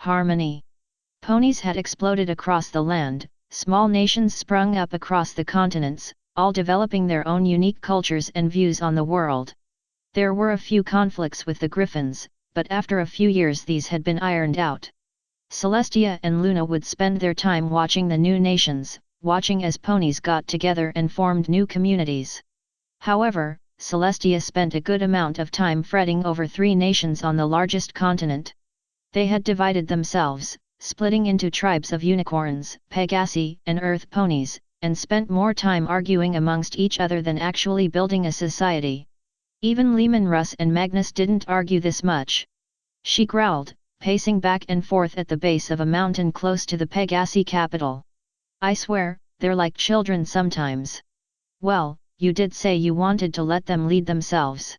Harmony. Ponies had exploded across the land, small nations sprung up across the continents, all developing their own unique cultures and views on the world. There were a few conflicts with the griffins, but after a few years these had been ironed out. Celestia and Luna would spend their time watching the new nations, watching as ponies got together and formed new communities. However, Celestia spent a good amount of time fretting over 3 nations on the largest continent. They had divided themselves, splitting into tribes of unicorns, Pegasi, and earth ponies, and spent more time arguing amongst each other than actually building a society. Even Lehman Russ and Magnus didn't argue this much. She growled, pacing back and forth at the base of a mountain close to the Pegasi capital. I swear, they're like children sometimes. Well, you did say you wanted to let them lead themselves.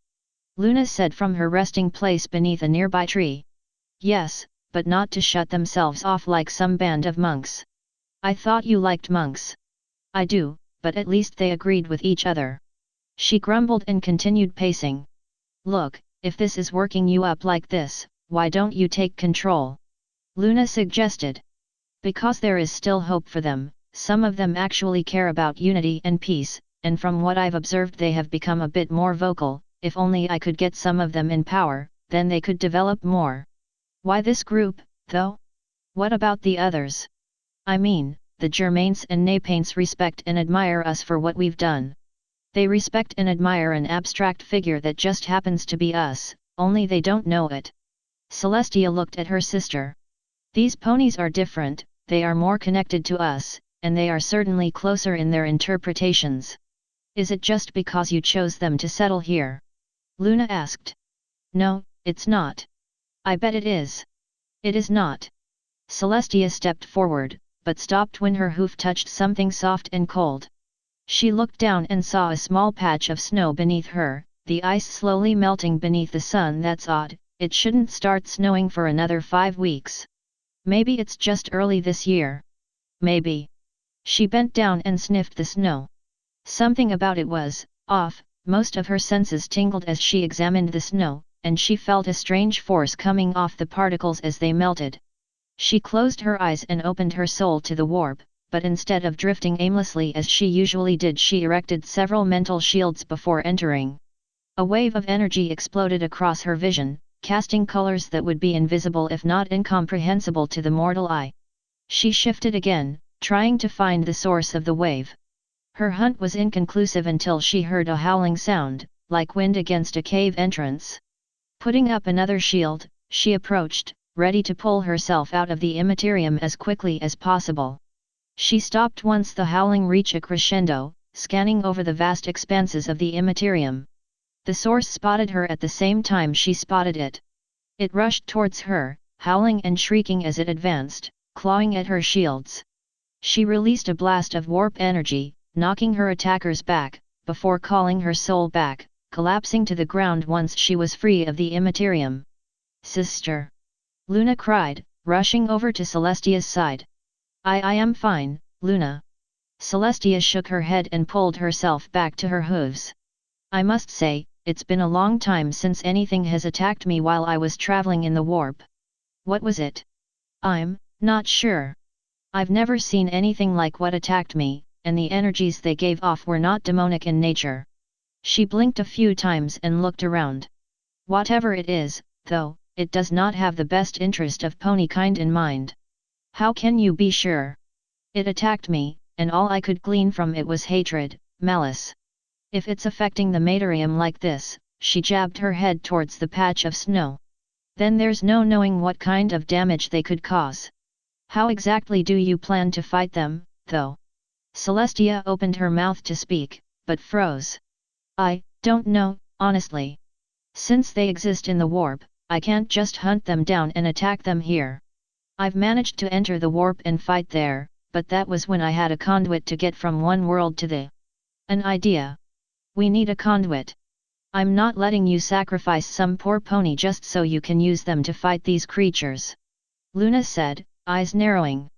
Luna said from her resting place beneath a nearby tree. Yes, but not to shut themselves off like some band of monks. I thought you liked monks. I do, but at least they agreed with each other. She grumbled and continued pacing. Look, if this is working you up like this, why don't you take control? Luna suggested. Because there is still hope for them, some of them actually care about unity and peace, and from what I've observed they have become a bit more vocal. If only I could get some of them in power, then they could develop more. Why this group, though? What about the others? I mean, the Germains and Napaints respect and admire us for what we've done. They respect and admire an abstract figure that just happens to be us, only they don't know it. Celestia looked at her sister. These ponies are different, they are more connected to us, and they are certainly closer in their interpretations. Is it just because you chose them to settle here? Luna asked. No, it's not. I bet it is. It is not. Celestia stepped forward, but stopped when her hoof touched something soft and cold. She looked down and saw a small patch of snow beneath her, the ice slowly melting beneath the sun. That's odd, it shouldn't start snowing for another 5 weeks. Maybe it's just early this year. Maybe. She bent down and sniffed the snow. Something about it was off, most of her senses tingled as she examined the snow, and she felt a strange force coming off the particles as they melted. She closed her eyes and opened her soul to the warp, but instead of drifting aimlessly as she usually did, she erected several mental shields before entering. A wave of energy exploded across her vision, casting colors that would be invisible if not incomprehensible to the mortal eye. She shifted again, trying to find the source of the wave. Her hunt was inconclusive until she heard a howling sound, like wind against a cave entrance. Putting up another shield, she approached, ready to pull herself out of the immaterium as quickly as possible. She stopped once the howling reached a crescendo, scanning over the vast expanses of the immaterium. The source spotted her at the same time she spotted it. It rushed towards her, howling and shrieking as it advanced, clawing at her shields. She released a blast of warp energy, knocking her attackers back, before calling her soul back, collapsing to the ground once she was free of the immaterium. Sister! Luna cried, rushing over to Celestia's side. I am fine, Luna. Celestia shook her head and pulled herself back to her hooves. I must say, it's been a long time since anything has attacked me while I was traveling in the warp. What was it? I'm not sure. I've never seen anything like what attacked me, and the energies they gave off were not demonic in nature. She blinked a few times and looked around. Whatever it is, though, it does not have the best interest of Ponykind in mind. How can you be sure? It attacked me, and all I could glean from it was hatred, malice. If it's affecting the materium like this, she jabbed her head towards the patch of snow. Then there's no knowing what kind of damage they could cause. How exactly do you plan to fight them, though? Celestia opened her mouth to speak, but froze. I don't know, honestly. Since they exist in the warp, I can't just hunt them down and attack them here. I've managed to enter the warp and fight there, but that was when I had a conduit to get from one world to the. An idea. We need a conduit. I'm not letting you sacrifice some poor pony just so you can use them to fight these creatures. Luna said, eyes narrowing.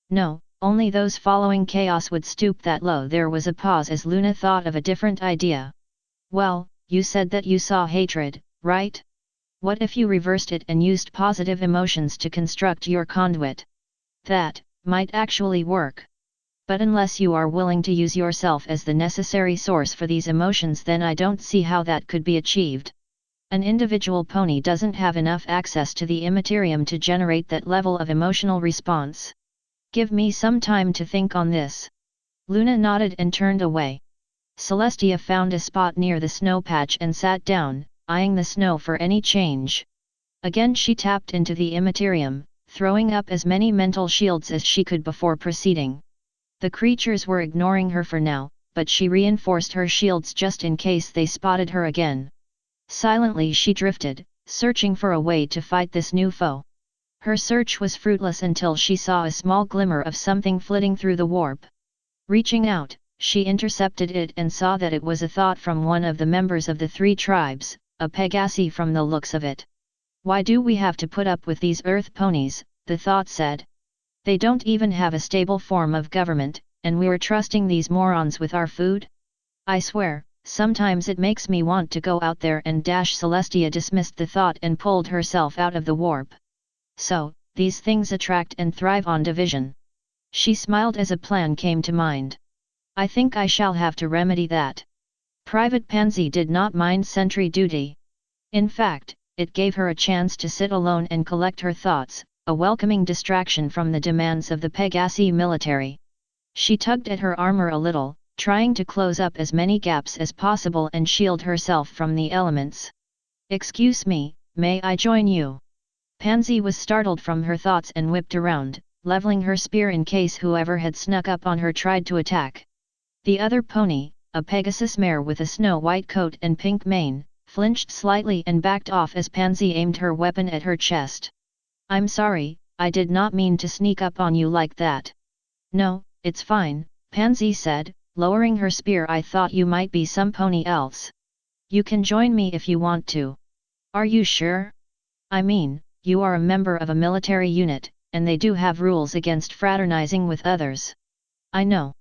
No, only those following chaos would stoop that low. There was a pause as Luna thought of a different idea. Well, you said that you saw hatred, right? What if you reversed it and used positive emotions to construct your conduit? That might actually work. But unless you are willing to use yourself as the necessary source for these emotions, then I don't see how that could be achieved. An individual pony doesn't have enough access to the immaterium to generate that level of emotional response. Give me some time to think on this. Luna nodded and turned away. Celestia found a spot near the snow patch and sat down, eyeing the snow for any change. Again she tapped into the immaterium, throwing up as many mental shields as she could before proceeding. The creatures were ignoring her for now, but she reinforced her shields just in case they spotted her again. Silently she drifted, searching for a way to fight this new foe. Her search was fruitless until she saw a small glimmer of something flitting through the warp. Reaching out, she intercepted it and saw that it was a thought from one of the members of the 3 tribes, a Pegasi from the looks of it. Why do we have to put up with these earth ponies, the thought said. They don't even have a stable form of government, and we're trusting these morons with our food? I swear, sometimes it makes me want to go out there and dash. Celestia dismissed the thought and pulled herself out of the warp. So, these things attract and thrive on division. She smiled as a plan came to mind. I think I shall have to remedy that. Private Pansy did not mind sentry duty. In fact, it gave her a chance to sit alone and collect her thoughts, a welcoming distraction from the demands of the Pegasi military. She tugged at her armor a little, trying to close up as many gaps as possible and shield herself from the elements. Excuse me, may I join you? Pansy was startled from her thoughts and whipped around, leveling her spear in case whoever had snuck up on her tried to attack. The other pony, a Pegasus mare with a snow-white coat and pink mane, flinched slightly and backed off as Pansy aimed her weapon at her chest. I'm sorry, I did not mean to sneak up on you like that. No, it's fine, Pansy said, lowering her spear. I thought you might be some pony else. You can join me if you want to. Are you sure? I mean, you are a member of a military unit, and they do have rules against fraternizing with others. I know.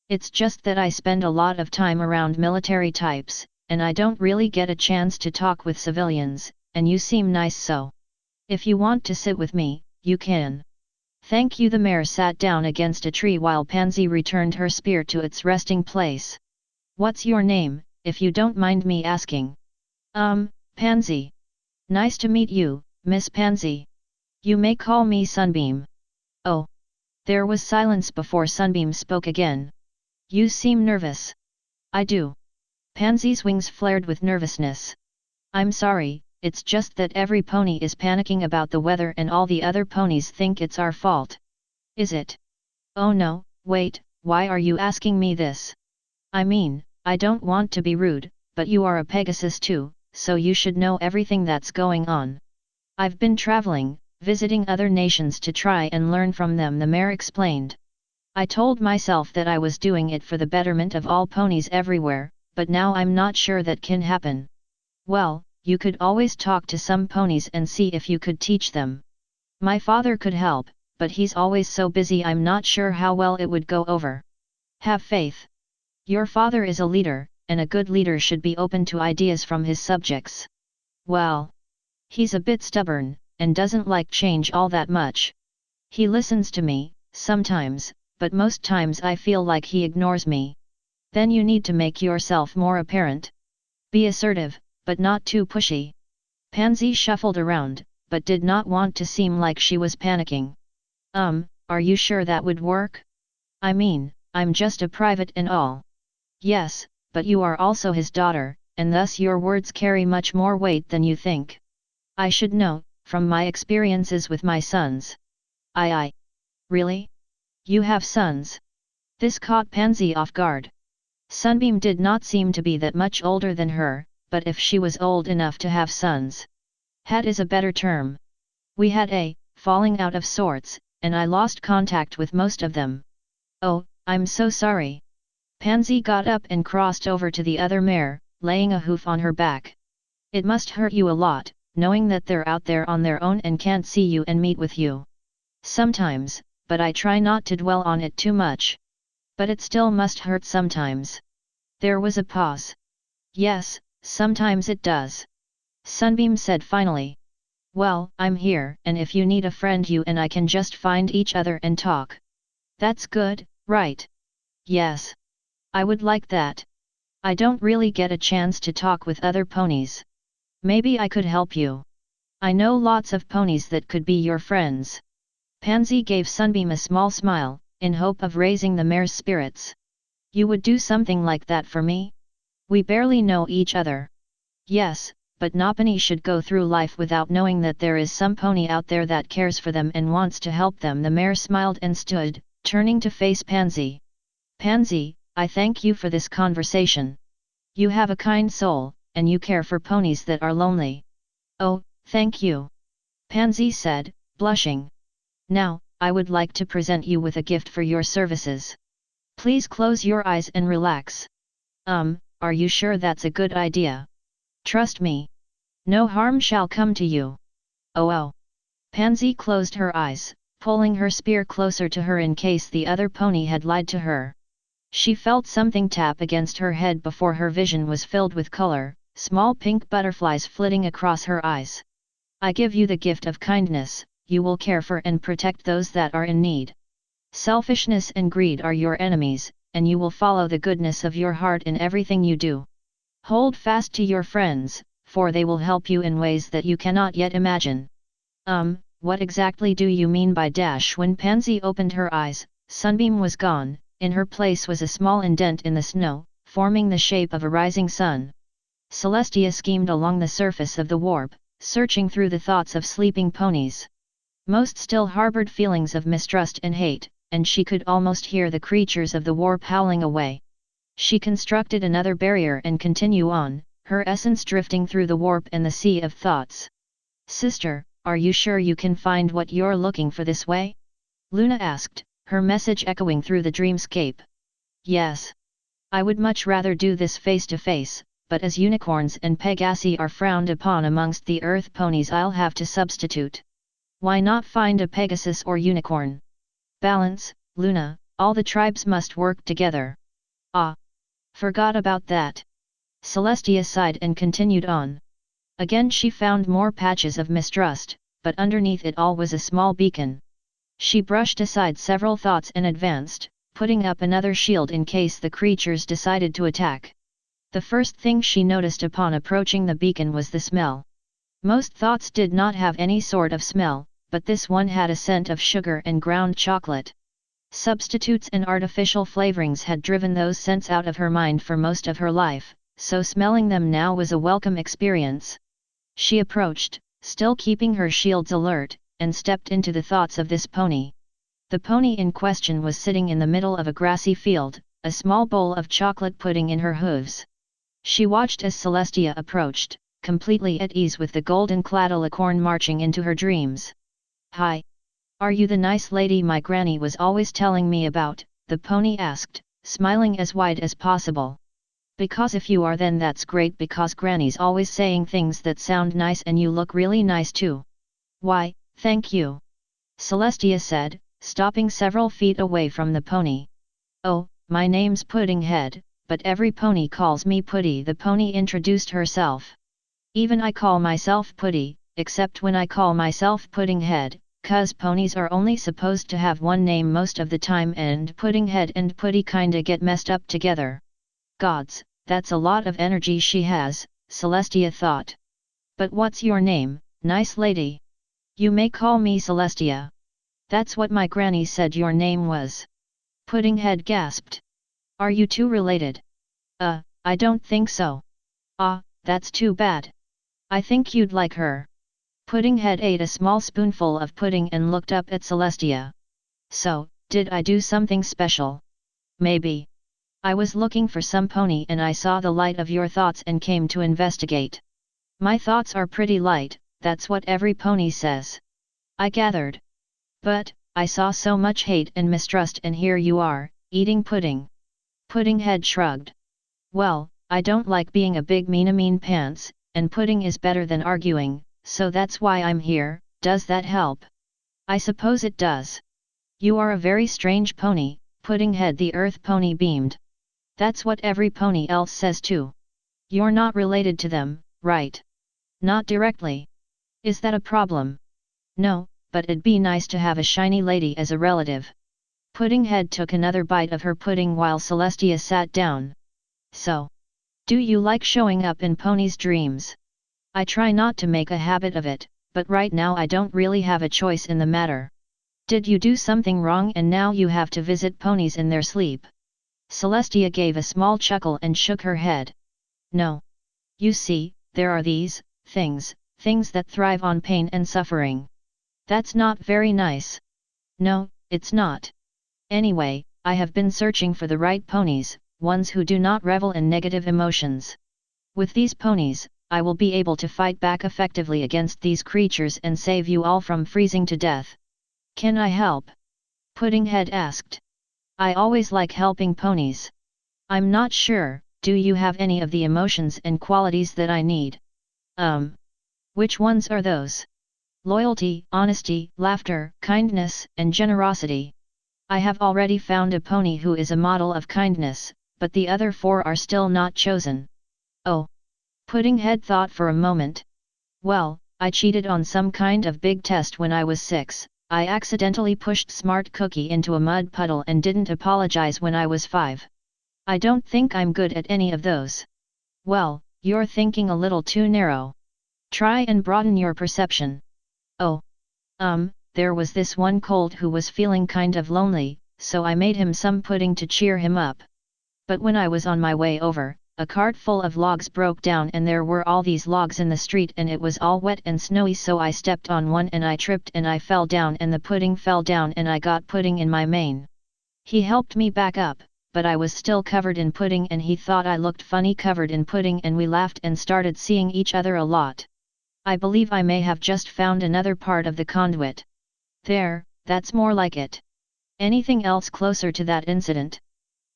It's just that I spend a lot of time around military types, and I don't really get a chance to talk with civilians, and you seem nice, so. If you want to sit with me, you can. Thank you. The mare sat down against a tree while Pansy returned her spear to its resting place. What's your name, if you don't mind me asking? Pansy. Nice to meet you, Miss Pansy. You may call me Sunbeam. Oh. There was silence before Sunbeam spoke again. You seem nervous. I do. Pansy's wings flared with nervousness. I'm sorry, it's just that every pony is panicking about the weather and all the other ponies think it's our fault. Is it? Oh no, wait, why are you asking me this? I mean, I don't want to be rude, but you are a Pegasus too, so you should know everything that's going on. I've been traveling, visiting other nations to try and learn from them, the mare explained. I told myself that I was doing it for the betterment of all ponies everywhere, but now I'm not sure that can happen. Well, you could always talk to some ponies and see if you could teach them. My father could help, but he's always so busy I'm not sure how well it would go over. Have faith. Your father is a leader, and a good leader should be open to ideas from his subjects. Well, he's a bit stubborn, and doesn't like change all that much. He listens to me, sometimes, but most times I feel like he ignores me. Then you need to make yourself more apparent. Be assertive, but not too pushy. Pansy shuffled around, but did not want to seem like she was panicking. Are you sure that would work? I mean, I'm just a private and all. Yes, but you are also his daughter, and thus your words carry much more weight than you think. I should know, from my experiences with my sons. Really? You have sons? This caught Pansy off guard. Sunbeam did not seem to be that much older than her, but if she was old enough to have sons. Had is a better term. We had a falling out of sorts, and I lost contact with most of them. Oh, I'm so sorry. Pansy got up and crossed over to the other mare, laying a hoof on her back. It must hurt you a lot, knowing that they're out there on their own and can't see you and meet with you. Sometimes, but I try not to dwell on it too much. But it still must hurt sometimes. There was a pause. Yes, sometimes it does. Sunbeam said finally. Well, I'm here, and if you need a friend you and I can just find each other and talk. That's good, right? Yes. I would like that. I don't really get a chance to talk with other ponies. Maybe I could help you. I know lots of ponies that could be your friends. Pansy gave Sunbeam a small smile, in hope of raising the mare's spirits. You would do something like that for me? We barely know each other. Yes, but Nopany should go through life without knowing that there is some pony out there that cares for them and wants to help them. The mare smiled and stood, turning to face Pansy. Pansy, I thank you for this conversation. You have a kind soul, and you care for ponies that are lonely. Oh, thank you. Pansy said, blushing. Now, I would like to present you with a gift for your services. Please close your eyes and relax. Are you sure that's a good idea? Trust me. No harm shall come to you. Oh. Pansy closed her eyes, pulling her spear closer to her in case the other pony had lied to her. She felt something tap against her head before her vision was filled with color, small pink butterflies flitting across her eyes. I give you the gift of kindness, you will care for and protect those that are in need. Selfishness and greed are your enemies, and you will follow the goodness of your heart in everything you do. Hold fast to your friends, for they will help you in ways that you cannot yet imagine. What exactly do you mean by dash? When Pansy opened her eyes, Sunbeam was gone, in her place was a small indent in the snow, forming the shape of a rising sun. Celestia schemed along the surface of the warp, searching through the thoughts of sleeping ponies. Most still harbored feelings of mistrust and hate, and she could almost hear the creatures of the warp howling away. She constructed another barrier and continue on, her essence drifting through the warp and the sea of thoughts. Sister, are you sure you can find what you're looking for this way? Luna asked, her message echoing through the dreamscape. Yes. I would much rather do this face to face, but as unicorns and Pegasi are frowned upon amongst the earth ponies, I'll have to substitute. Why not find a Pegasus or unicorn? Balance, Luna, all the tribes must work together. Ah! Forgot about that. Celestia sighed and continued on. Again she found more patches of mistrust, but underneath it all was a small beacon. She brushed aside several thoughts and advanced, putting up another shield in case the creatures decided to attack. The first thing she noticed upon approaching the beacon was the smell. Most thoughts did not have any sort of smell, but this one had a scent of sugar and ground chocolate. Substitutes and artificial flavorings had driven those scents out of her mind for most of her life, so smelling them now was a welcome experience. She approached, still keeping her shields alert, and stepped into the thoughts of this pony. The pony in question was sitting in the middle of a grassy field, a small bowl of chocolate pudding in her hooves. She watched as Celestia approached, completely at ease with the golden-clad alicorn marching into her dreams. Hi! Are you the nice lady my granny was always telling me about? The pony asked, smiling as wide as possible. Because if you are, then that's great, because granny's always saying things that sound nice and you look really nice too. Why, thank you. Celestia said, stopping several feet away from the pony. Oh, my name's Puddinghead, but every pony calls me Putty. The pony introduced herself. Even I call myself Putty, except when I call myself Puddinghead, 'cause ponies are only supposed to have one name most of the time, and Puddinghead and Putty kinda get messed up together. Gods, that's a lot of energy she has, Celestia thought. But what's your name, nice lady? You may call me Celestia. That's what my granny said your name was. Puddinghead gasped. Are you two related? I don't think so. Ah, that's too bad. I think you'd like her. Puddinghead ate a small spoonful of pudding and looked up at Celestia. So, did I do something special? Maybe. I was looking for some pony and I saw the light of your thoughts and came to investigate. My thoughts are pretty light, that's what every pony says. I gathered. But, I saw so much hate and mistrust, and here you are, eating pudding. Puddinghead shrugged. Well, I don't like being a big mean pants, and pudding is better than arguing, so that's why I'm here. Does that help? I suppose it does. You are a very strange pony, Puddinghead the earth pony beamed. That's what every pony else says too. You're not related to them, right? Not directly. Is that a problem? No, but it'd be nice to have a shiny lady as a relative. Puddinghead took another bite of her pudding while Celestia sat down. So, do you like showing up in Pony's dreams? I try not to make a habit of it, but right now I don't really have a choice in the matter. Did you do something wrong and now you have to visit ponies in their sleep? Celestia gave a small chuckle and shook her head. No. You see, there are these things that thrive on pain and suffering. That's not very nice. No, it's not. Anyway, I have been searching for the right ponies, ones who do not revel in negative emotions. With these ponies, I will be able to fight back effectively against these creatures and save you all from freezing to death. Can I help? Puddinghead asked. I always like helping ponies. I'm not sure, do you have any of the emotions and qualities that I need? Which ones are those? Loyalty, honesty, laughter, kindness, and generosity. I have already found a pony who is a model of kindness, but the other 4 are still not chosen. Oh. Puddinghead thought for a moment. Well, I cheated on some kind of big test when I was 6, I accidentally pushed Smart Cookie into a mud puddle and didn't apologize when I was 5. I don't think I'm good at any of those. Well, you're thinking a little too narrow. Try and broaden your perception. Oh. There was this one colt who was feeling kind of lonely, so I made him some pudding to cheer him up. But when I was on my way over, a cart full of logs broke down and there were all these logs in the street and it was all wet and snowy, so I stepped on one and I tripped and I fell down and the pudding fell down and I got pudding in my mane. He helped me back up, but I was still covered in pudding and he thought I looked funny covered in pudding and we laughed and started seeing each other a lot. I believe I may have just found another part of the conduit. There, that's more like it. Anything else closer to that incident?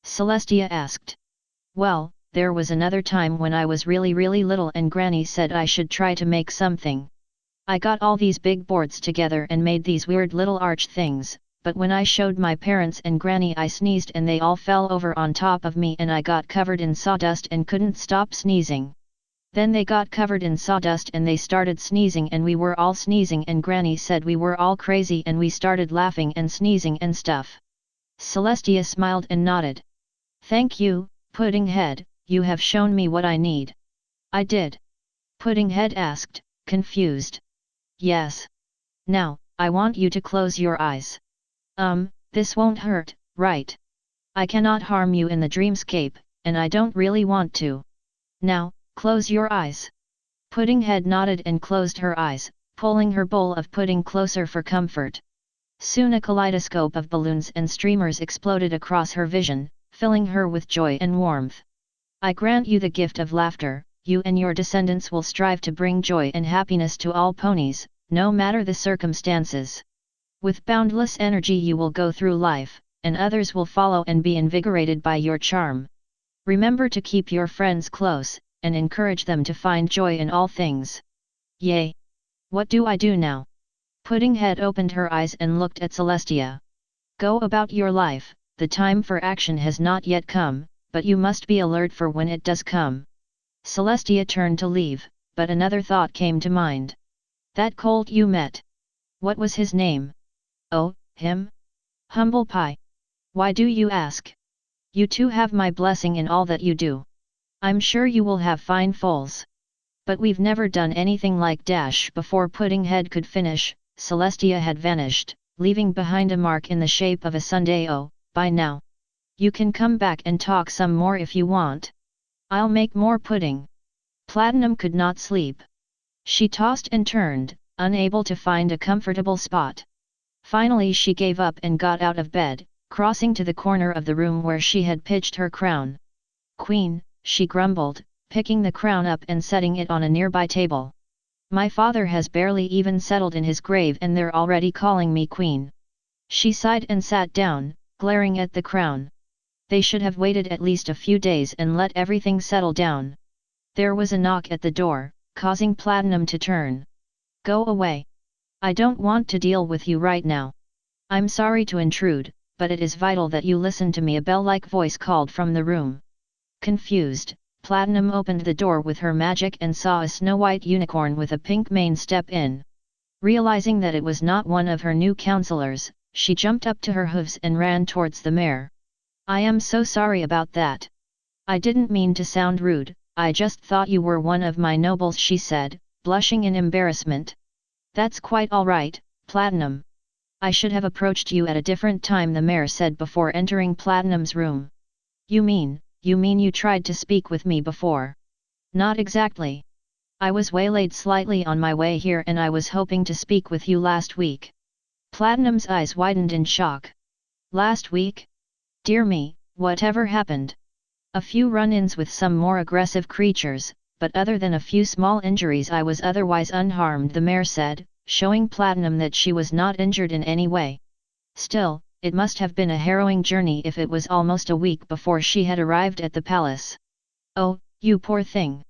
Celestia asked. Well, there was another time when I was really little and Granny said I should try to make something. I got all these big boards together and made these weird little arch things, but when I showed my parents and Granny I sneezed and they all fell over on top of me and I got covered in sawdust and couldn't stop sneezing. Then they got covered in sawdust and they started sneezing and we were all sneezing and Granny said we were all crazy and we started laughing and sneezing and stuff. Celestia smiled and nodded. Thank you, Puddinghead, you have shown me what I need. I did? Puddinghead asked, confused. Yes. Now, I want you to close your eyes. This won't hurt, right? I cannot harm you in the dreamscape, and I don't really want to. Now, close your eyes. Puddinghead nodded and closed her eyes, pulling her bowl of pudding closer for comfort. Soon a kaleidoscope of balloons and streamers exploded across her vision, filling her with joy and warmth. I grant you the gift of laughter, you and your descendants will strive to bring joy and happiness to all ponies, no matter the circumstances. With boundless energy you will go through life, and others will follow and be invigorated by your charm. Remember to keep your friends close, and encourage them to find joy in all things. Yay! What do I do now? Puddinghead opened her eyes and looked at Celestia. Go about your life, the time for action has not yet come, but you must be alert for when it does come. Celestia turned to leave, but another thought came to mind. That colt you met. What was his name? Oh, him? Humble Pie. Why do you ask? You too have my blessing in all that you do. I'm sure you will have fine foals. But we've never done anything like dash. Before Puddinghead could finish, Celestia had vanished, leaving behind a mark in the shape of a sundae. Oh, bye now. You can come back and talk some more if you want. I'll make more pudding. Platinum could not sleep. She tossed and turned, unable to find a comfortable spot. Finally she gave up and got out of bed, crossing to the corner of the room where she had pitched her crown. Queen, she grumbled, picking the crown up and setting it on a nearby table. My father has barely even settled in his grave and they're already calling me queen. She sighed and sat down, glaring at the crown. They should have waited at least a few days and let everything settle down. There was a knock at the door, causing Platinum to turn. Go away. I don't want to deal with you right now. I'm sorry to intrude, but it is vital that you listen to me. A bell-like voice called from the room. Confused, Platinum opened the door with her magic and saw a snow-white unicorn with a pink mane step in. Realizing that it was not one of her new counselors, she jumped up to her hooves and ran towards the mare. "I am so sorry about that. I didn't mean to sound rude, I just thought you were one of my nobles," she said, blushing in embarrassment. "That's quite all right, Platinum. I should have approached you at a different time," the mare said before entering Platinum's room. You mean you tried to speak with me before?" "Not exactly. I was waylaid slightly on my way here and I was hoping to speak with you last week." Platinum's eyes widened in shock. "Last week? Dear me, whatever happened?" "A few run-ins with some more aggressive creatures, but other than a few small injuries I was otherwise unharmed," the mare said, showing Platinum that she was not injured in any way. Still, it must have been a harrowing journey if it was almost a week before she had arrived at the palace. "Oh, you poor thing.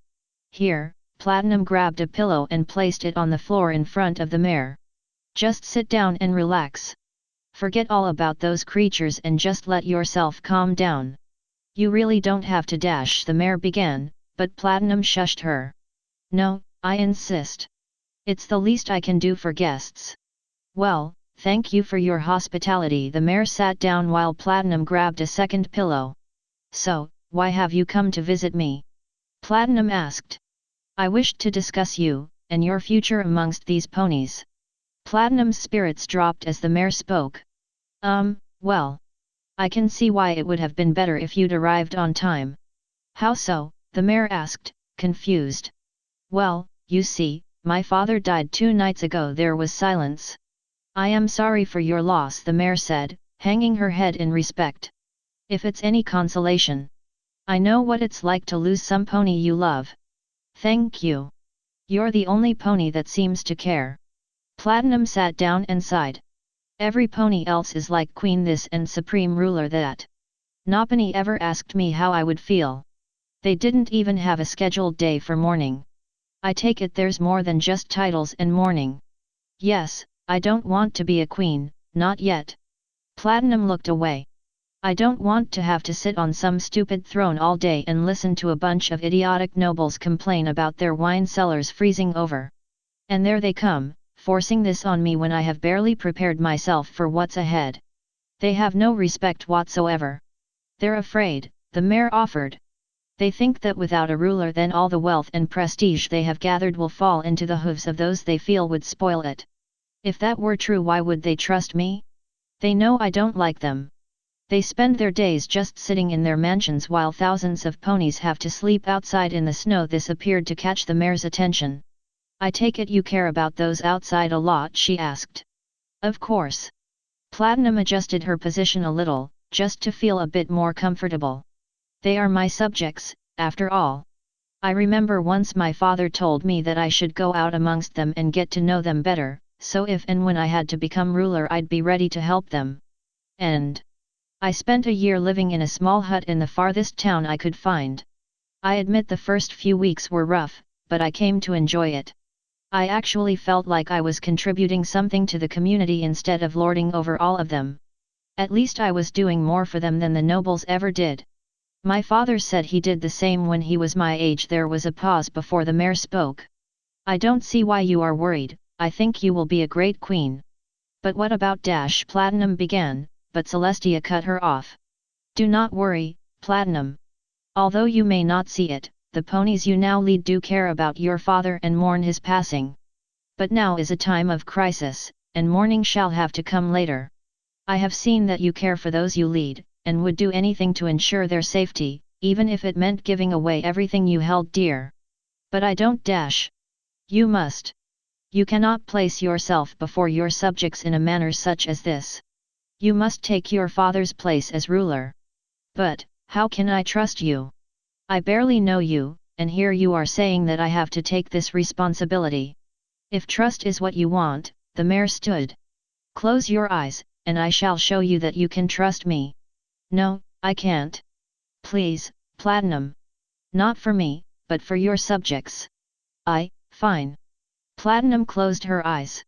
Here." Platinum grabbed a pillow and placed it on the floor in front of the mare. "Just sit down and relax. Forget all about those creatures and just let yourself calm down." "You really don't have to," the mare began, but Platinum shushed her. "No, I insist. It's the least I can do for guests." "Well, thank you for your hospitality." The mare sat down while Platinum grabbed a second pillow. "So, why have you come to visit me?" Platinum asked. "I wished to discuss you, and your future amongst these ponies." Platinum's spirits dropped as the mare spoke. Well. I can see why it would have been better if you'd arrived on time." "How so?" the mare asked, confused. "Well, you see, my father died 2 nights ago." There was silence. "I am sorry for your loss," the mare said, hanging her head in respect. "If it's any consolation, I know what it's like to lose some pony you love." "Thank you. You're the only pony that seems to care." Platinum sat down and sighed. "Every pony else is like Queen this and Supreme Ruler that. Nobody ever asked me how I would feel. They didn't even have a scheduled day for mourning. I take it there's more than just titles and mourning." "Yes, I don't want to be a queen, not yet." Platinum looked away. "I don't want to have to sit on some stupid throne all day and listen to a bunch of idiotic nobles complain about their wine cellars freezing over. And there they come, forcing this on me when I have barely prepared myself for what's ahead. They have no respect whatsoever. They're afraid," the mare offered. "They think that without a ruler then all the wealth and prestige they have gathered will fall into the hooves of those they feel would spoil it. If that were true, why would they trust me? They know I don't like them. They spend their days just sitting in their mansions while thousands of ponies have to sleep outside in the snow." This appeared to catch the mare's attention. "I take it you care about those outside a lot?" she asked. "Of course." Platinum adjusted her position a little, just to feel a bit more comfortable. "They are my subjects, after all. I remember once my father told me that I should go out amongst them and get to know them better, so if and when I had to become ruler I'd be ready to help them. And I spent a year living in a small hut in the farthest town I could find. I admit the first few weeks were rough, but I came to enjoy it. I actually felt like I was contributing something to the community instead of lording over all of them. At least I was doing more for them than the nobles ever did. My father said he did the same when he was my age." There was a pause before the mare spoke. "I don't see why you are worried, I think you will be a great queen." "But what about Platinum began, but Celestia cut her off. "Do not worry, Platinum. Although you may not see it, the ponies you now lead do care about your father and mourn his passing. But now is a time of crisis, and mourning shall have to come later. I have seen that you care for those you lead, and would do anything to ensure their safety, even if it meant giving away everything you held dear. But I don't. You must. You cannot place yourself before your subjects in a manner such as this. You must take your father's place as ruler." "But, how can I trust you? I barely know you, and here you are saying that I have to take this responsibility." "If trust is what you want," the mare stood. "Close your eyes, and I shall show you that you can trust me." "No, I can't. Please, Platinum. Not for me, but for your subjects." Fine." Platinum closed her eyes.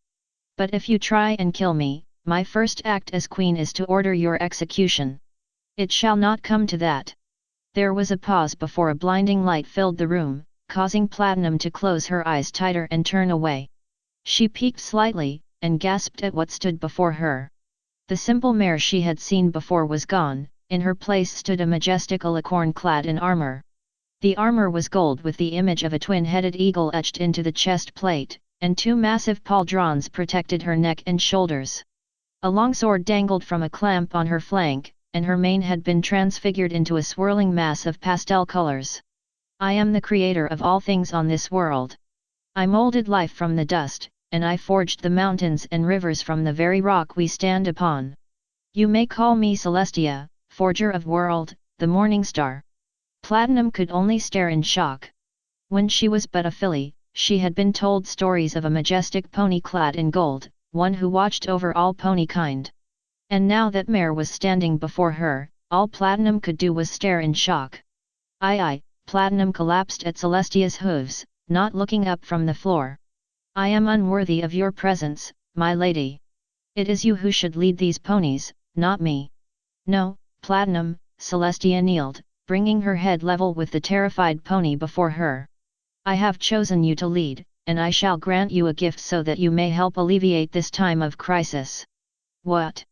"But if you try and kill me, my first act as queen is to order your execution." "It shall not come to that. There was a pause before a blinding light filled the room, causing Platinum to close her eyes tighter and turn away. She peeked slightly, and gasped at what stood before her. The simple mare she had seen before was gone, in her place stood a majestic alicorn clad in armor. The armor was gold with the image of a twin-headed eagle etched into the chest plate, and two massive pauldrons protected her neck and shoulders. A long sword dangled from a clamp on her flank, and her mane had been transfigured into a swirling mass of pastel colors. I am the creator of all things on this world. I molded life from the dust, and I forged the mountains and rivers from the very rock we stand upon. You may call me Celestia, forger of world, the morning star. Platinum could only stare in shock. When she was but a filly, she had been told stories of a majestic pony clad in gold, one who watched over all Ponykind. And now that mare was standing before her, all Platinum could do was stare in shock. I, Platinum collapsed at Celestia's hooves, not looking up from the floor. I am unworthy of your presence, my lady. It is you who should lead these ponies, not me. No, Platinum, Celestia kneeled, bringing her head level with the terrified pony before her. I have chosen you to lead, and I shall grant you a gift so that you may help alleviate this time of crisis. What?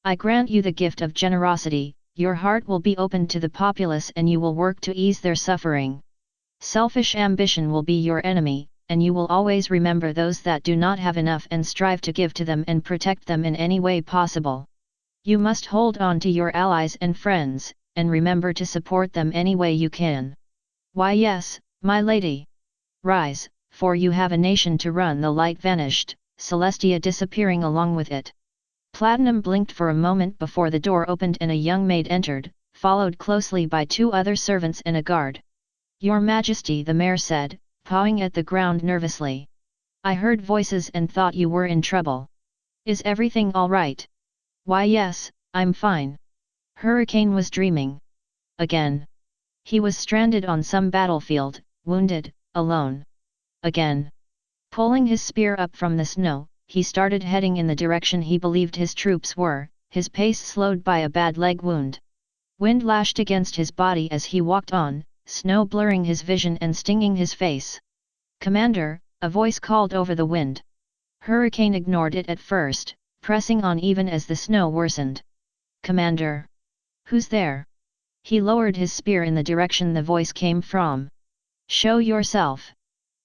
I grant you the gift of generosity, your heart will be opened to the populace and you will work to ease their suffering. Selfish ambition will be your enemy, and you will always remember those that do not have enough and strive to give to them and protect them in any way possible. You must hold on to your allies and friends, and remember to support them any way you can. Why yes, my lady. Rise, for you have a nation to run. The light vanished, Celestia disappearing along with it. Platinum blinked for a moment before the door opened and a young maid entered, followed closely by two other servants and a guard. Your Majesty, the mare said, pawing at the ground nervously. I heard voices and thought you were in trouble. Is everything all right? Why yes, I'm fine. Hurricane was dreaming. Again. He was stranded on some battlefield, wounded, alone. Again. Pulling his spear up from the snow, he started heading in the direction he believed his troops were, his pace slowed by a bad leg wound. Wind lashed against his body as he walked on, snow blurring his vision and stinging his face. Commander, a voice called over the wind. Hurricane ignored it at first, pressing on even as the snow worsened. Commander. Who's there? He lowered his spear in the direction the voice came from. Show yourself.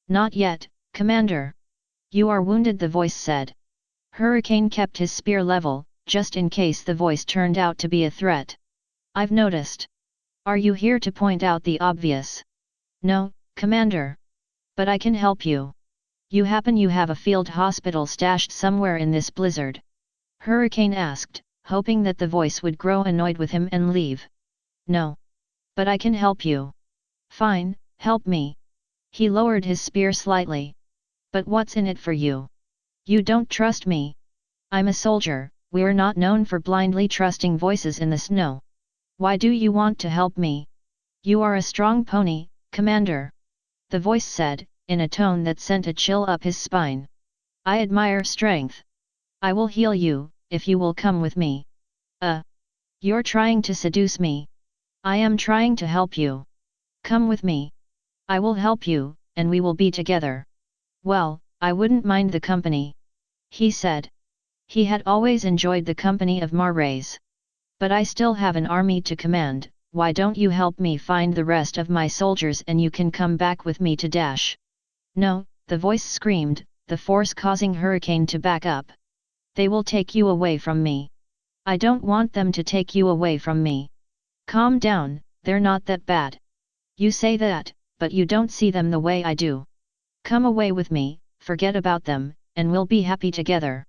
Not yet, Commander. You are wounded, the voice said. Hurricane kept his spear level, just in case the voice turned out to be a threat. I've noticed. Are you here to point out the obvious? No, Commander. But I can help you. You have a field hospital stashed somewhere in this blizzard? Hurricane asked, hoping that the voice would grow annoyed with him and leave. No. But I can help you. Fine, help me. He lowered his spear slightly. But what's in it for you? You don't trust me. I'm a soldier, we're not known for blindly trusting voices in the snow. Why do you want to help me? You are a strong pony, Commander. The voice said, in a tone that sent a chill up his spine. I admire strength. I will heal you, if you will come with me. You're trying to seduce me. I am trying to help you. Come with me. I will help you, and we will be together. Well, I wouldn't mind the company. He said. He had always enjoyed the company of Marrays. But I still have an army to command, why don't you help me find the rest of my soldiers and you can come back with me to Dash? No, the voice screamed, the force causing Hurricane to back up. They will take you away from me. I don't want them to take you away from me. Calm down, they're not that bad. You say that, but you don't see them the way I do. Come away with me, forget about them, and we'll be happy together.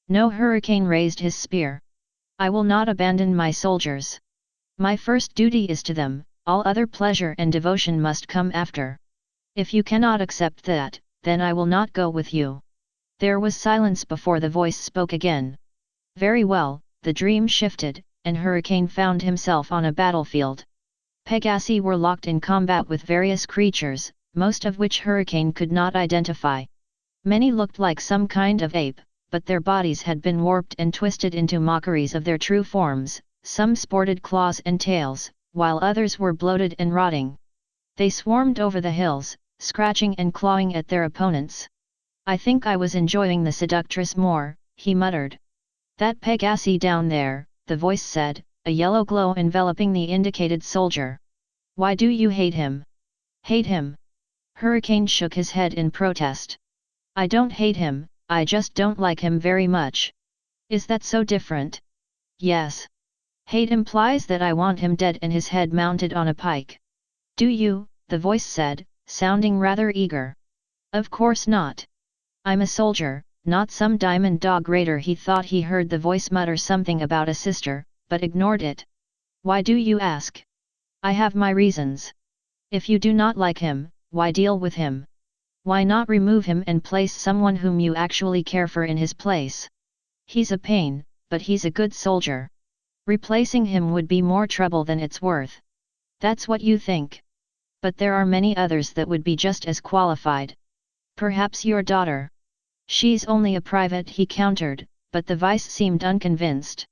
No, Hurricane raised his spear. I will not abandon my soldiers. My first duty is to them, all other pleasure and devotion must come after. If you cannot accept that, then I will not go with you. There was silence before the voice spoke again. Very well, the dream shifted, and Hurricane found himself on a battlefield. Pegasi were locked in combat with various creatures, most of which Hurricane could not identify. Many looked like some kind of ape, but their bodies had been warped and twisted into mockeries of their true forms. Some sported claws and tails, while others were bloated and rotting. They swarmed over the hills, scratching and clawing at their opponents. I think I was enjoying the seductress more, he muttered. That Pegasi down there, the voice said, a yellow glow enveloping the indicated soldier. Why do you hate him? Hate him? Hurricane shook his head in protest. I don't hate him, I just don't like him very much. Is that so different? Yes. Hate implies that I want him dead and his head mounted on a pike. Do you? The voice said, sounding rather eager. Of course not. I'm a soldier, not some diamond dog raider. He thought he heard the voice mutter something about a sister, but ignored it. Why do you ask? I have my reasons. If you do not like him, why deal with him? Why not remove him and place someone whom you actually care for in his place? He's a pain, but he's a good soldier. Replacing him would be more trouble than it's worth. That's what you think. But there are many others that would be just as qualified. Perhaps your daughter. She's only a private, he countered, but the vice seemed unconvinced.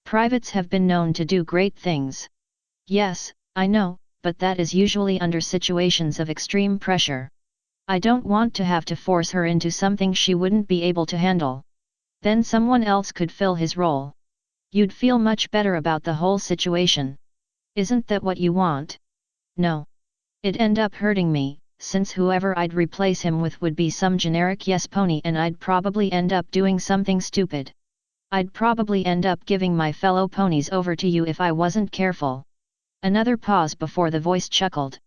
Privates have been known to do great things. Yes, I know, but that is usually under situations of extreme pressure. I don't want to have to force her into something she wouldn't be able to handle. Then someone else could fill his role. You'd feel much better about the whole situation. Isn't that what you want? No. It'd end up hurting me, since whoever I'd replace him with would be some generic yes pony and I'd probably end up doing something stupid. I'd probably end up giving my fellow ponies over to you if I wasn't careful. Another pause before the voice chuckled.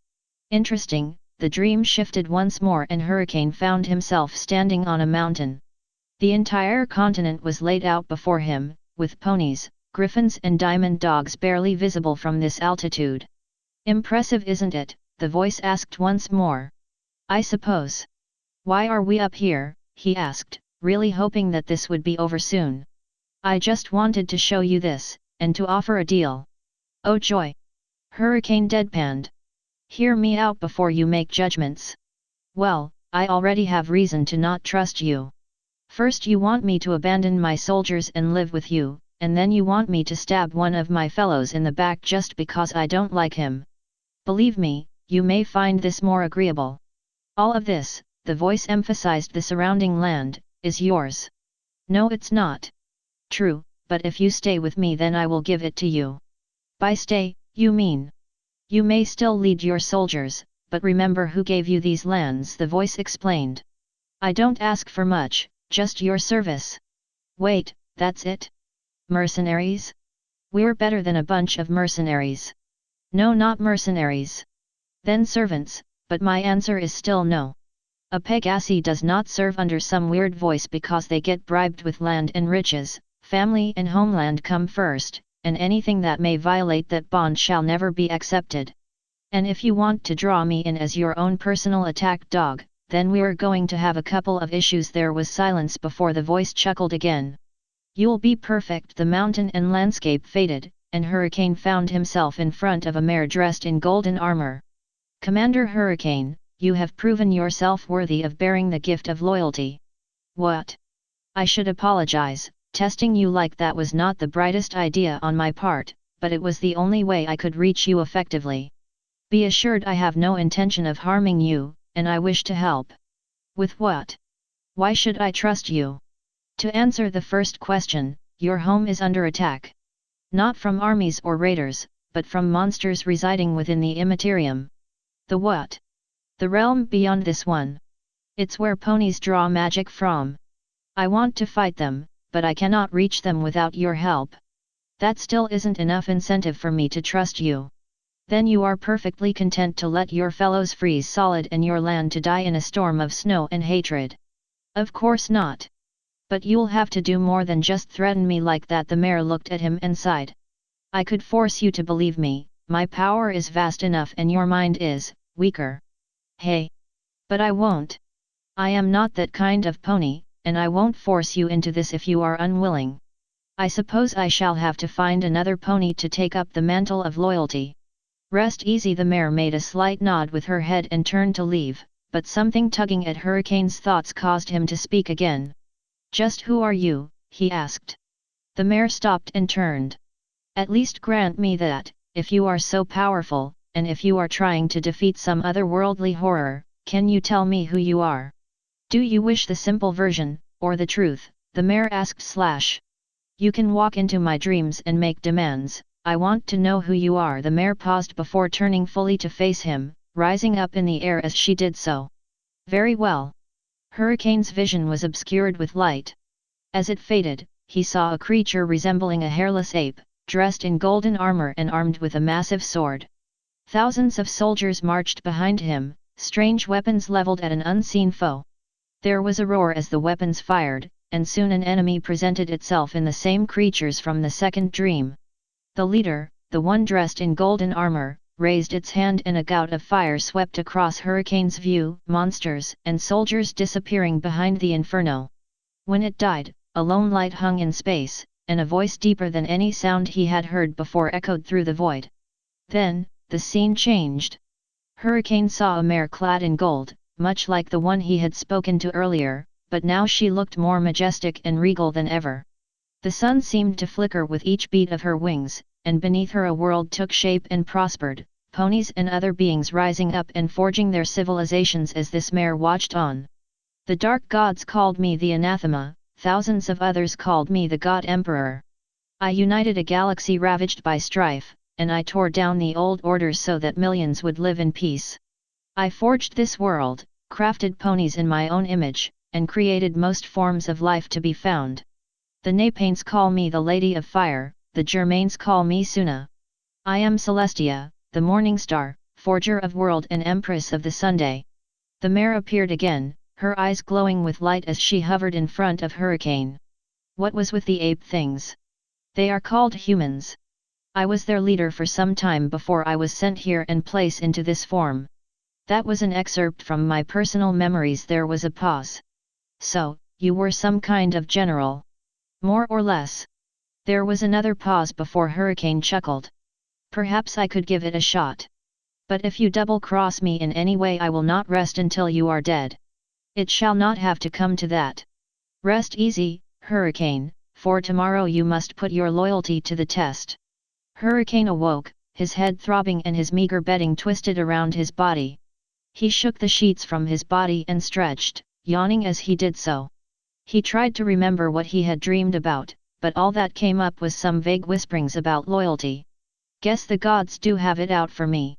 Interesting, the dream shifted once more and Hurricane found himself standing on a mountain. The entire continent was laid out before him, with ponies, griffins and diamond dogs barely visible from this altitude. Impressive, isn't it? The voice asked once more. I suppose. Why are we up here? He asked, really hoping that this would be over soon. I just wanted to show you this, and to offer a deal. Oh joy! Hurricane deadpanned. Hear me out before you make judgments. Well, I already have reason to not trust you. First you want me to abandon my soldiers and live with you, and then you want me to stab one of my fellows in the back just because I don't like him. Believe me, you may find this more agreeable. All of this, the voice emphasized the surrounding land, is yours. No, it's not. True, but if you stay with me then I will give it to you. By stay, you mean? You may still lead your soldiers, but remember who gave you these lands, the voice explained. I don't ask for much, just your service. Wait, that's it? Mercenaries? We're better than a bunch of mercenaries. No, not mercenaries. Then servants, but my answer is still no. A Pegasi does not serve under some weird voice because they get bribed with land and riches. Family and homeland come first, and anything that may violate that bond shall never be accepted. And if you want to draw me in as your own personal attack dog, then we're going to have a couple of issues. There was silence before the voice chuckled again. You'll be perfect. The mountain and landscape faded, and Hurricane found himself in front of a mare dressed in golden armor. Commander Hurricane, you have proven yourself worthy of bearing the gift of loyalty. What? I should apologize, testing you like that was not the brightest idea on my part, but it was the only way I could reach you effectively. Be assured I have no intention of harming you, and I wish to help. With what? Why should I trust you? To answer the first question, your home is under attack. Not from armies or raiders, but from monsters residing within the Immaterium. The what? The realm beyond this one. It's where ponies draw magic from. I want to fight them, but I cannot reach them without your help. That still isn't enough incentive for me to trust you. Then you are perfectly content to let your fellows freeze solid and your land to die in a storm of snow and hatred. Of course not. But you'll have to do more than just threaten me like that. The mayor looked at him and sighed. I could force you to believe me, my power is vast enough and your mind is weaker. Hey! But I won't. I am not that kind of pony, and I won't force you into this if you are unwilling. I suppose I shall have to find another pony to take up the mantle of loyalty. Rest easy. The mare made a slight nod with her head and turned to leave, but something tugging at Hurricane's thoughts caused him to speak again. Just who are you? He asked. The mare stopped and turned. At least grant me that, if you are so powerful, and if you are trying to defeat some otherworldly horror, can you tell me who you are? Do you wish the simple version, or the truth? The mayor asked Slash. You can walk into my dreams and make demands, I want to know who you are. The mayor paused before turning fully to face him, rising up in the air as she did so. Very well. Hurricane's vision was obscured with light. As it faded, he saw a creature resembling a hairless ape, dressed in golden armor and armed with a massive sword. Thousands of soldiers marched behind him, strange weapons leveled at an unseen foe. There was a roar as the weapons fired, and soon an enemy presented itself in the same creatures from the second dream. The leader, the one dressed in golden armor, raised its hand and a gout of fire swept across Hurricane's view, monsters and soldiers disappearing behind the inferno. When it died, a lone light hung in space, and a voice deeper than any sound he had heard before echoed through the void. Then, the scene changed. Hurricane saw a mare clad in gold, much like the one he had spoken to earlier, but now she looked more majestic and regal than ever. The sun seemed to flicker with each beat of her wings, and beneath her a world took shape and prospered, ponies and other beings rising up and forging their civilizations as this mare watched on. The dark gods called me the anathema, thousands of others called me the god emperor. I united a galaxy ravaged by strife, and I tore down the old orders so that millions would live in peace. I forged this world, crafted ponies in my own image, and created most forms of life to be found. The Napanes call me the Lady of Fire, the Germains call me Suna. I am Celestia, the Morning Star, forger of world and Empress of the Sunday. The mare appeared again, her eyes glowing with light as she hovered in front of Hurricane. What was with the ape things? They are called humans. I was their leader for some time before I was sent here and placed into this form. That was an excerpt from my personal memories. There was a pause. So, you were some kind of general? More or less. There was another pause before Hurricane chuckled. Perhaps I could give it a shot. But if you double-cross me in any way, I will not rest until you are dead. It shall not have to come to that. Rest easy, Hurricane, for tomorrow you must put your loyalty to the test. Hurricane awoke, his head throbbing and his meager bedding twisted around his body. He shook the sheets from his body and stretched, yawning as he did so. He tried to remember what he had dreamed about, but all that came up was some vague whisperings about loyalty. Guess the gods do have it out for me.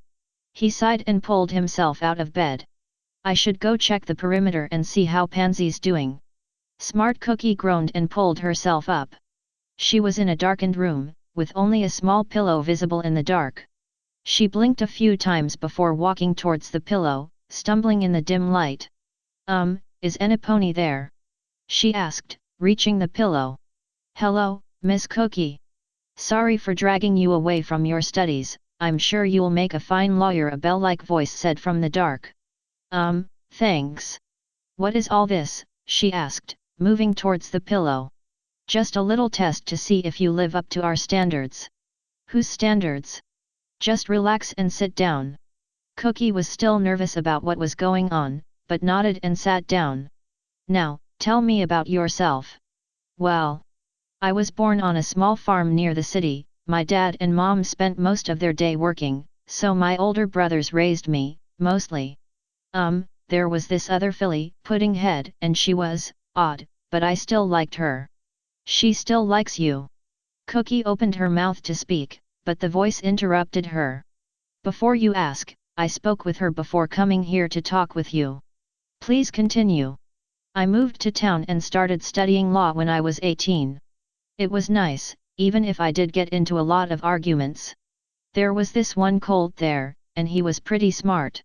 He sighed and pulled himself out of bed. I should go check the perimeter and see how Pansy's doing. Smart Cookie groaned and pulled herself up. She was in a darkened room, with only a small pillow visible in the dark. She blinked a few times before walking towards the pillow, stumbling in the dim light. Is Pony there? She asked, reaching the pillow. Hello, Miss Cookie. Sorry for dragging you away from your studies, I'm sure you'll make a fine lawyer, a bell-like voice said from the dark. Thanks. What is all this? She asked, moving towards the pillow. Just a little test to see if you live up to our standards. Whose standards? Just relax and sit down. Cookie was still nervous about what was going on, but nodded and sat down. Now, tell me about yourself. Well, I was born on a small farm near the city. My dad and mom spent most of their day working, so my older brothers raised me, mostly. There was this other filly, Puddinghead, and she was odd, but I still liked her. She still likes you. Cookie opened her mouth to speak, but the voice interrupted her. Before you ask, I spoke with her before coming here to talk with you. Please continue. I moved to town and started studying law when I was 18. It was nice, even if I did get into a lot of arguments. There was this one Colt there, and he was pretty smart.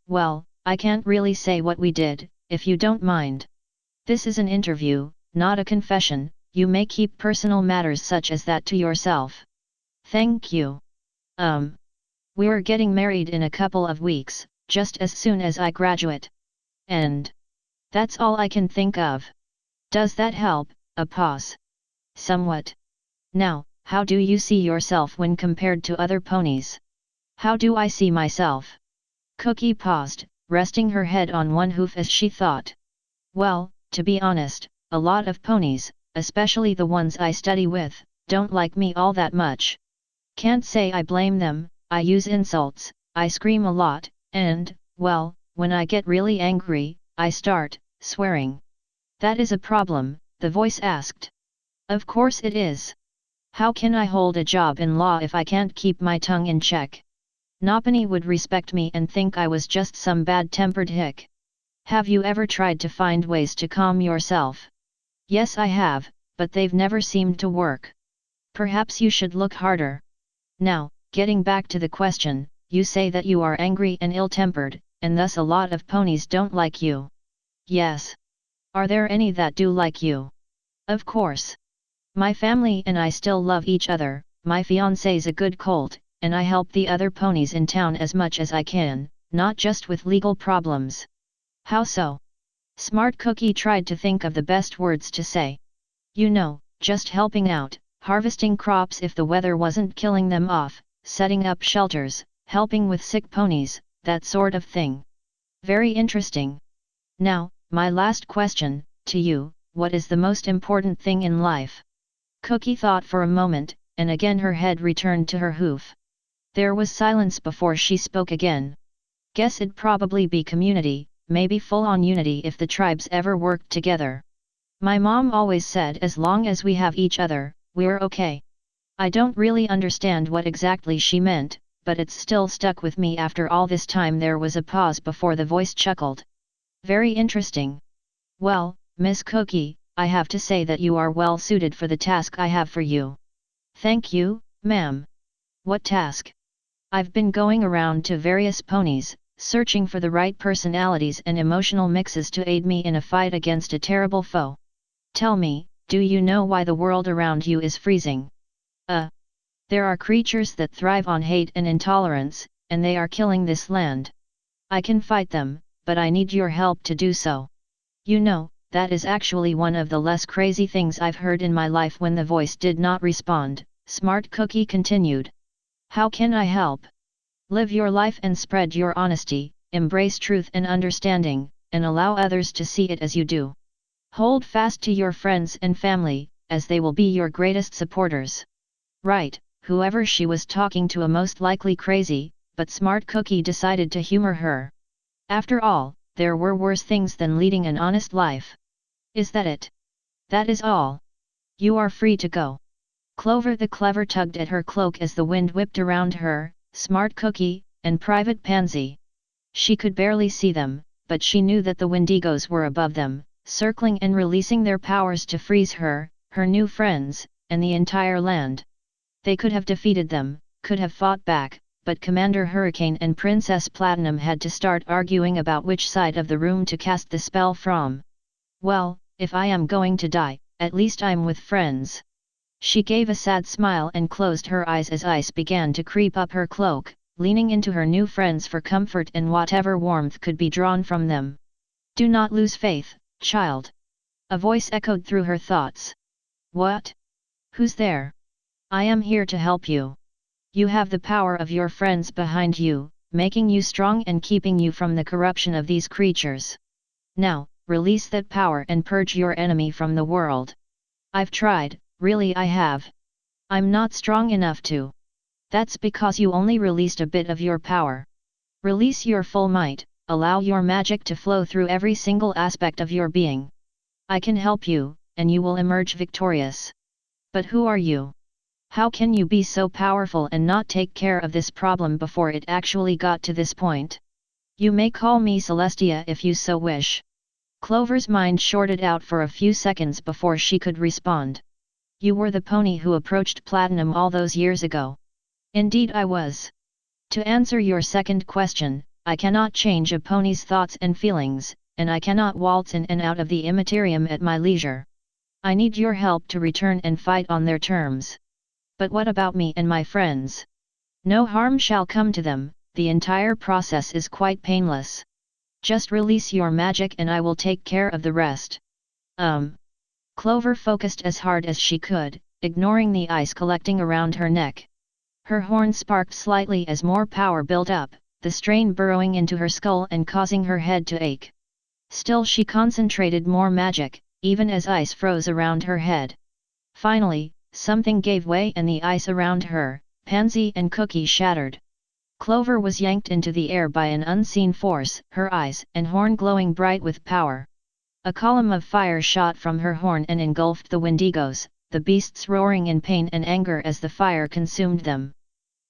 Well, I can't really say what we did, if you don't mind. This is an interview, not a confession. You may keep personal matters such as that to yourself. Thank you. We're getting married in a couple of weeks, just as soon as I graduate. And that's all I can think of. Does that help? A pause. Somewhat. Now, how do you see yourself when compared to other ponies? How do I see myself? Cookie paused, resting her head on one hoof as she thought. Well, to be honest, a lot of ponies, especially the ones I study with, don't like me all that much. can't say I blame them. I use insults, I scream a lot, and, well, when I get really angry, I start swearing. That is a problem, the voice asked. Of course it is. How can I hold a job in law if I can't keep my tongue in check? Nobody would respect me and think I was just some bad-tempered hick. Have you ever tried to find ways to calm yourself? Yes, I have, but they've never seemed to work. Perhaps you should look harder. Now, getting back to the question, you say that you are angry and ill-tempered, and thus a lot of ponies don't like you. Yes. Are there any that do like you? Of course. My family and I still love each other. My fiancé's a good colt, and I help the other ponies in town as much as I can, not just with legal problems. How so? Smart Cookie tried to think of the best words to say. You know, just helping out, harvesting crops if the weather wasn't killing them off, setting up shelters, helping with sick ponies, that sort of thing. Very interesting. Now, my last question, to you, what is the most important thing in life? Cookie thought for a moment, and again her head returned to her hoof. There was silence before she spoke again. Guess it'd probably be community, maybe full-on unity if the tribes ever worked together. My mom always said as long as we have each other, we're okay. I don't really understand what exactly she meant, but it's still stuck with me after all this time. There was a pause before the voice chuckled. Very interesting. Well, Miss Cookie, I have to say that you are well suited for the task I have for you. Thank you, ma'am. What task? I've been going around to various ponies, searching for the right personalities and emotional mixes to aid me in a fight against a terrible foe. Tell me, do you know why the world around you is freezing? There are creatures that thrive on hate and intolerance, and they are killing this land. I can fight them, but I need your help to do so. You know, that is actually one of the less crazy things I've heard in my life. When the voice did not respond, Smart Cookie continued. How can I help? Live your life and spread your honesty, embrace truth and understanding, and allow others to see it as you do. Hold fast to your friends and family, as they will be your greatest supporters. Right, whoever she was talking to, a most likely crazy, but Smart Cookie decided to humor her. After all, there were worse things than leading an honest life. Is that it? That is all. You are free to go. Clover the Clever tugged at her cloak as the wind whipped around her, Smart Cookie, and Private Pansy. She could barely see them, but she knew that the Wendigos were above them, circling and releasing their powers to freeze her, her new friends, and the entire land. They could have defeated them, could have fought back, but Commander Hurricane and Princess Platinum had to start arguing about which side of the room to cast the spell from. Well, if I am going to die, at least I'm with friends. She gave a sad smile and closed her eyes as ice began to creep up her cloak, leaning into her new friends for comfort and whatever warmth could be drawn from them. Do not lose faith, child. A voice echoed through her thoughts. What? Who's there? I am here to help you. You have the power of your friends behind you, making you strong and keeping you from the corruption of these creatures. Now, release that power and purge your enemy from the world. I've tried, really I have. I'm not strong enough to. That's because you only released a bit of your power. Release your full might, allow your magic to flow through every single aspect of your being. I can help you, and you will emerge victorious. But who are you? How can you be so powerful and not take care of this problem before it actually got to this point? You may call me Celestia if you so wish. Clover's mind shorted out for a few seconds before she could respond. You were the pony who approached Platinum all those years ago. Indeed I was. To answer your second question, I cannot change a pony's thoughts and feelings, and I cannot waltz in and out of the Immaterium at my leisure. I need your help to return and fight on their terms. But what about me and my friends? No harm shall come to them, the entire process is quite painless. Just release your magic and I will take care of the rest. Clover focused as hard as she could, ignoring the ice collecting around her neck. Her horn sparked slightly as more power built up, the strain burrowing into her skull and causing her head to ache. Still she concentrated more magic, even as ice froze around her head. Finally, something gave way and the ice around her, Pansy and Cookie shattered. Clover was yanked into the air by an unseen force, her eyes and horn glowing bright with power. A column of fire shot from her horn and engulfed the Wendigos, the beasts roaring in pain and anger as the fire consumed them.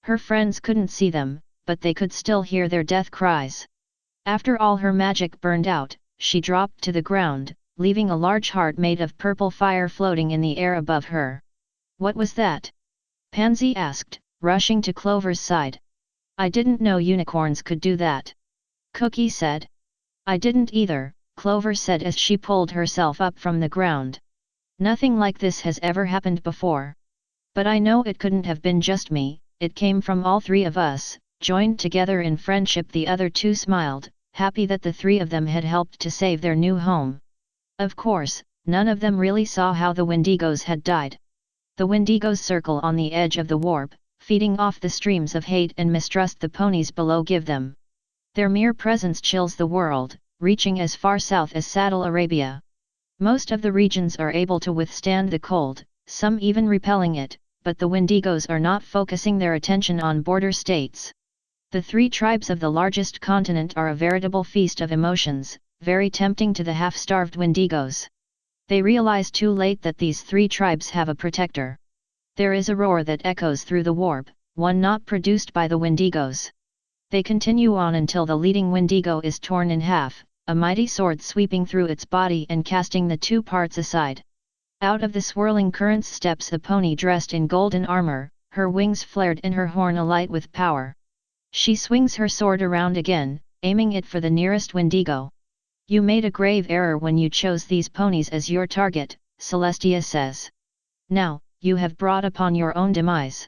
Her friends couldn't see them, but they could still hear their death cries. After all her magic burned out, she dropped to the ground, leaving a large heart made of purple fire floating in the air above her. "What was that?" Pansy asked, rushing to Clover's side. "I didn't know unicorns could do that," Cookie said. "I didn't either," Clover said as she pulled herself up from the ground. "Nothing like this has ever happened before. But I know it couldn't have been just me, it came from all three of us, joined together in friendship." The other two smiled, happy that the three of them had helped to save their new home. Of course, none of them really saw how the Wendigos had died. The Wendigos circle on the edge of the warp, feeding off the streams of hate and mistrust the ponies below give them. Their mere presence chills the world, reaching as far south as Saddle Arabia. Most of the regions are able to withstand the cold, some even repelling it, but the Wendigos are not focusing their attention on border states. The three tribes of the largest continent are a veritable feast of emotions, very tempting to the half-starved Wendigos. They realize too late that these three tribes have a protector. There is a roar that echoes through the warp, one not produced by the Wendigos. They continue on until the leading Wendigo is torn in half, a mighty sword sweeping through its body and casting the two parts aside. Out of the swirling currents steps the pony dressed in golden armor, her wings flared and her horn alight with power. She swings her sword around again, aiming it for the nearest Wendigo. "You made a grave error when you chose these ponies as your target," Celestia says. "Now, you have brought upon your own demise."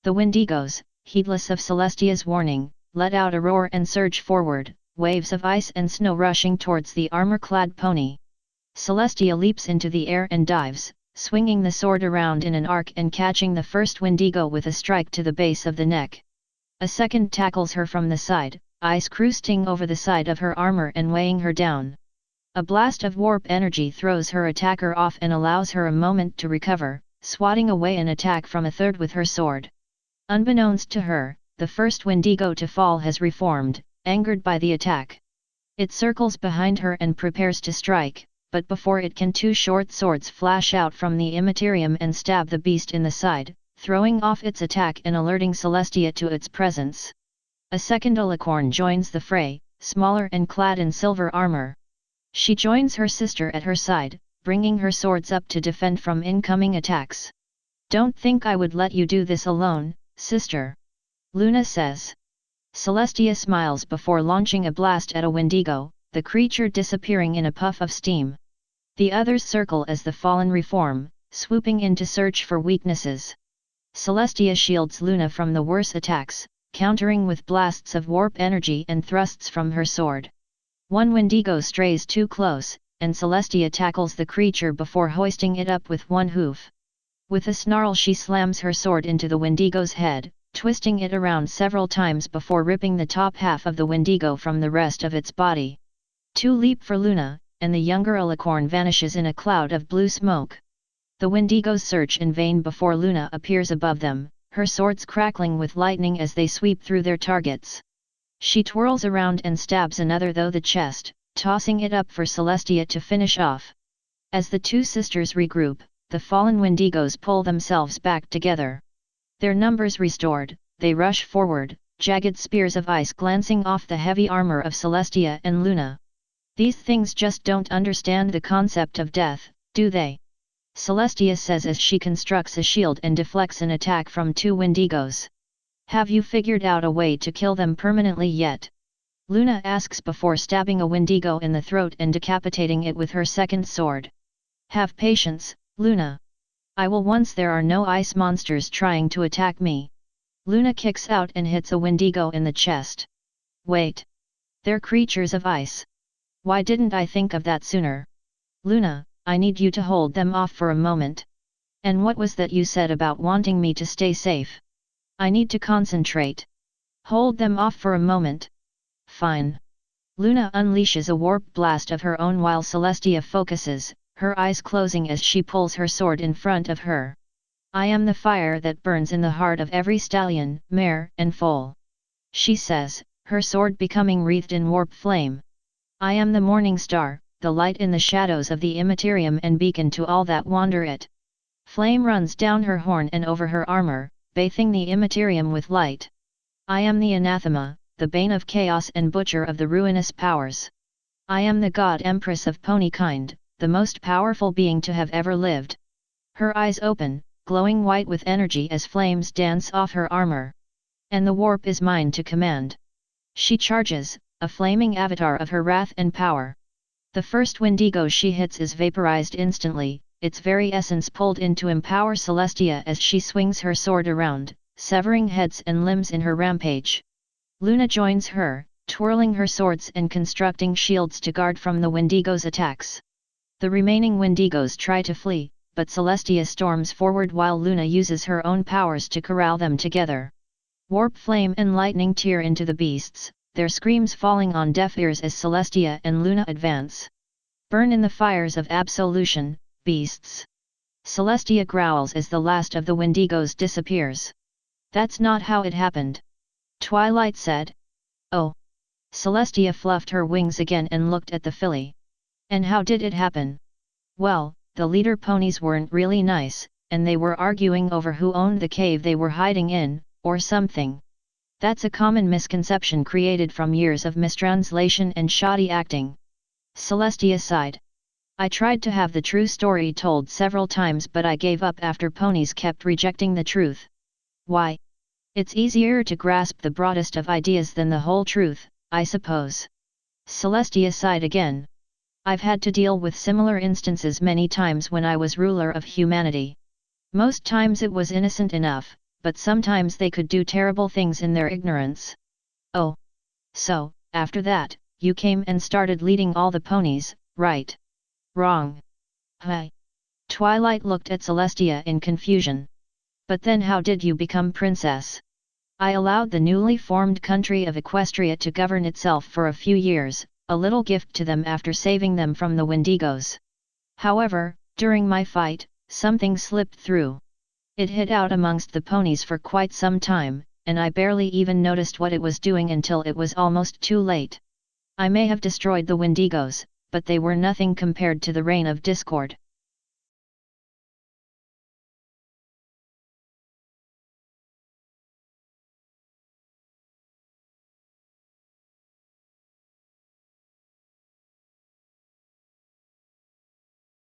The Wendigos, heedless of Celestia's warning, let out a roar and surge forward, waves of ice and snow rushing towards the armor-clad pony. Celestia leaps into the air and dives, swinging the sword around in an arc and catching the first Wendigo with a strike to the base of the neck. A second tackles her from the side, ice crusting over the side of her armor and weighing her down. A blast of warp energy throws her attacker off and allows her a moment to recover, swatting away an attack from a third with her sword. Unbeknownst to her, the first Wendigo to fall has reformed, angered by the attack. It circles behind her and prepares to strike, but before it can, two short swords flash out from the immaterium and stab the beast in the side, throwing off its attack and alerting Celestia to its presence. A second Alicorn joins the fray, smaller and clad in silver armor. She joins her sister at her side, bringing her swords up to defend from incoming attacks. "Don't think I would let you do this alone, sister," Luna says. Celestia smiles before launching a blast at a Wendigo, the creature disappearing in a puff of steam. The others circle as the fallen reform, swooping in to search for weaknesses. Celestia shields Luna from the worst attacks, countering with blasts of warp energy and thrusts from her sword. One Wendigo strays too close, and Celestia tackles the creature before hoisting it up with one hoof. With a snarl she slams her sword into the Wendigo's head, twisting it around several times before ripping the top half of the Wendigo from the rest of its body. Two leap for Luna, and the younger Alicorn vanishes in a cloud of blue smoke. The Wendigos search in vain before Luna appears above them, her swords crackling with lightning as they sweep through their targets. She twirls around and stabs another through the chest, tossing it up for Celestia to finish off. As the two sisters regroup, the fallen Wendigos pull themselves back together. Their numbers restored, they rush forward, jagged spears of ice glancing off the heavy armor of Celestia and Luna. "These things just don't understand the concept of death, do they?" Celestia says as she constructs a shield and deflects an attack from two Wendigos. "Have you figured out a way to kill them permanently yet?" Luna asks before stabbing a Wendigo in the throat and decapitating it with her second sword. "Have patience, Luna. I will once there are no ice monsters trying to attack me." Luna kicks out and hits a Wendigo in the chest. "Wait. They're creatures of ice. Why didn't I think of that sooner? Luna, I need you to hold them off for a moment. And what was that you said about wanting me to stay safe? I need to concentrate. Hold them off for a moment." "Fine." Luna unleashes a warp blast of her own while Celestia focuses, her eyes closing as she pulls her sword in front of her. I am the fire that burns in the heart of every stallion, mare, and foal. She says, her sword becoming wreathed in warp flame. I am the morning star, the light in the shadows of the immaterium and beacon to all that wander it. Flame runs down her horn and over her armor, bathing the immaterium with light. I am the anathema, the bane of chaos and butcher of the ruinous powers. I am the god Empress of Ponykind, the most powerful being to have ever lived. Her eyes open, glowing white with energy as flames dance off her armor. And the warp is mine to command. She charges, a flaming avatar of her wrath and power. The first Wendigo she hits is vaporized instantly, its very essence pulled in to empower Celestia as she swings her sword around, severing heads and limbs in her rampage. Luna joins her, twirling her swords and constructing shields to guard from the Wendigo's attacks. The remaining Wendigos try to flee, but Celestia storms forward while Luna uses her own powers to corral them together. Warp flame and lightning tear into the beasts, their screams falling on deaf ears as Celestia and Luna advance. Burn in the fires of absolution, beasts! Celestia growls as the last of the Wendigos disappears. That's not how it happened. Twilight said. Oh! Celestia fluffed her wings again and looked at the filly. And how did it happen? Well, the leader ponies weren't really nice, and they were arguing over who owned the cave they were hiding in, or something. That's a common misconception created from years of mistranslation and shoddy acting. Celestia sighed. I tried to have the true story told several times but I gave up after ponies kept rejecting the truth. Why? It's easier to grasp the broadest of ideas than the whole truth, I suppose. Celestia sighed again. I've had to deal with similar instances many times when I was ruler of humanity. Most times it was innocent enough, but sometimes they could do terrible things in their ignorance. Oh! So, after that, you came and started leading all the ponies, right? Wrong. Hey! Twilight looked at Celestia in confusion. But then how did you become princess? I allowed the newly formed country of Equestria to govern itself for a few years, a little gift to them after saving them from the Wendigos. However, during my fight, something slipped through. It hid out amongst the ponies for quite some time, and I barely even noticed what it was doing until it was almost too late. I may have destroyed the Wendigos, but they were nothing compared to the reign of discord.